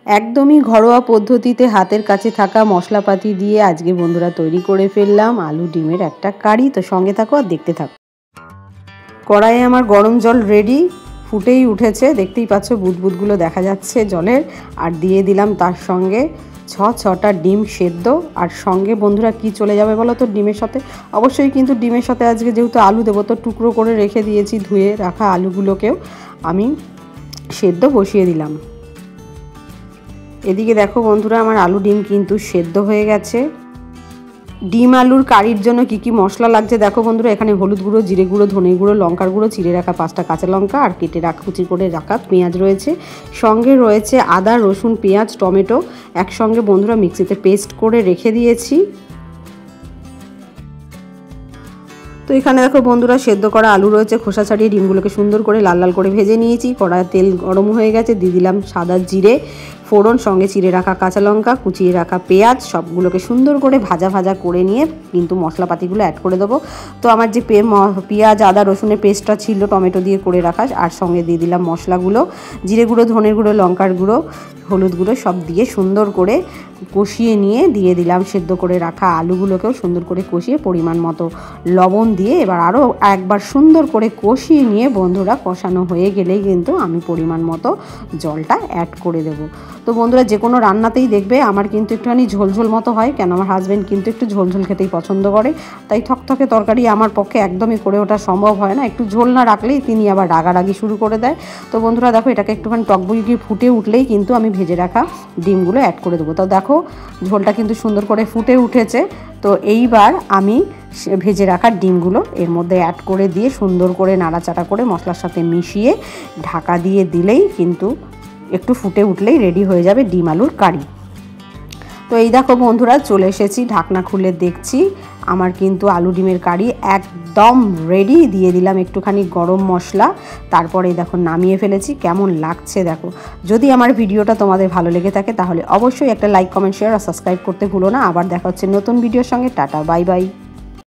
একদমই ঘরোয়া পদ্ধতিতে হাতের কাছে থাকা মশলাপাতি দিয়ে আজকে বন্ধুরা তৈরি করে ফেললাম আলু ডিমের একটা কারি। তো সঙ্গে থাকো আর দেখতে থাকো। কড়াইয়ে আমার গরম জল রেডি, ফুটেই উঠেছে, দেখতেই পাচ্ছ বুদবুদগুলো দেখা যাচ্ছে জলের। আর দিয়ে দিলাম তার সঙ্গে ছটা ডিম সেদ্ধ। আর সঙ্গে বন্ধুরা কি চলে যাবে বলো তো ডিমের সাথে? অবশ্যই কিন্তু ডিমের সাথে আজকে যেহেতু আলু দেবো তো টুকরো করে রেখে দিয়েছি ধুয়ে রাখা আলুগুলোকেও আমি সেদ্ধ বসিয়ে দিলাম। এদিকে দেখো বন্ধুরা আমার আলু ডিম কিন্তু সেদ্ধ হয়ে গেছে। ডিম আলুর কারির জন্য কি কি মশলা লাগছে দেখো বন্ধুরা, এখানে হলুদ গুঁড়ো, জিরে গুঁড়ো, ধনে গুঁড়ো, লঙ্কার গুঁড়ো, চিড়ে রাখা 5টা কাঁচা লঙ্কা আর কেটে রাখা কুচি করে রাখা পেঁয়াজ রয়েছে। সঙ্গে রয়েছে আদা, রসুন, পেঁয়াজ, টমেটো একসঙ্গে বন্ধুরা মিক্সিতে পেস্ট করে রেখে দিয়েছি। তো এখানে দেখো বন্ধুরা সেদ্ধ করা আলু রয়েছে, খোসা ছাড়িয়ে ডিমগুলোকে সুন্দর করে লাল লাল করে ভেজে নিয়েছি। কড়ায় তেল গরম হয়ে গেছে, দিয়ে দিলাম সাদা জিরে ফোড়ন, সঙ্গে চিড়ে রাখা কাঁচা লঙ্কা, কুচিয়ে রাখা পেঁয়াজ, সবগুলোকে সুন্দর করে ভাজা ভাজা করে নিয়ে কিন্তু মশলাপাতিগুলো অ্যাড করে দেবো। তো আমার যে পেঁয়াজ, আদা, রসুনের পেস্টটা ছিল টমেটো দিয়ে করে রাখা, আর সঙ্গে দিয়ে দিলাম মশলাগুলো, জিরে গুঁড়ো, ধনের গুঁড়ো, লঙ্কার গুঁড়ো, হলুদ গুঁড়ো সব দিয়ে সুন্দর করে কষিয়ে নিয়ে দিয়ে দিলাম সেদ্ধ করে রাখা আলুগুলোকেও সুন্দর করে কষিয়ে পরিমাণ মতো লবণ দিয়ে এবার আরও একবার সুন্দর করে কষিয়ে নিয়ে বন্ধুরা কষানো হয়ে গেলেই কিন্তু আমি পরিমাণ মতো জলটা অ্যাড করে দেবো। তো বন্ধুরা যে কোনো রান্নাতেই দেখবে আমার কিন্তু একটুখানি ঝোলঝোল মতো হয়, কেন আমার হাজব্যান্ড কিন্তু একটু ঝোলঝোল খেতেই পছন্দ করে, তাই থকথকে তরকারি আমার পক্ষে একদমই করে ওঠা সম্ভব হয় না। একটু ঝোল না রাখলেই তিনি আবার রাগারাগি শুরু করে দেয়। তো বন্ধুরা দেখো এটাকে একটুখানি টকবগি ফুটে উঠলেই কিন্তু আমি ভেজে রাখা ডিমগুলো অ্যাড করে দেবো। তো দেখো ঝোলটা কিন্তু সুন্দর করে ফুটে উঠেছে। তো এইবার আমি ভেজে রাখা ডিমগুলো এর মধ্যে অ্যাড করে দিয়ে সুন্দর করে নাড়াচাড়া করে মশলার সাথে মিশিয়ে ঢাকা দিয়ে দিলেই কিন্তু একটু ফুটে উঠলেই রেডি হয়ে যাবে ডিম আলুর কারি। তো এই দেখো বন্ধুরা চলে এসেছি, ঢাকনা খুলে দেখছি আমার কিন্তু আলু ডিমের কারি একদম রেডি। দিয়ে দিলাম একটুখানি গরম মশলা, তারপরে দেখো নামিয়ে ফেলেছি। কেমন লাগছে দেখো। যদি আমার ভিডিওটা তোমাদের ভালো লেগে থাকে তাহলে অবশ্যই একটা লাইক, কমেন্ট, শেয়ার আর সাবস্ক্রাইব করতে ভুলো না। আবার দেখা হচ্ছে নতুন ভিডিওর সঙ্গে। Tata, bye bye.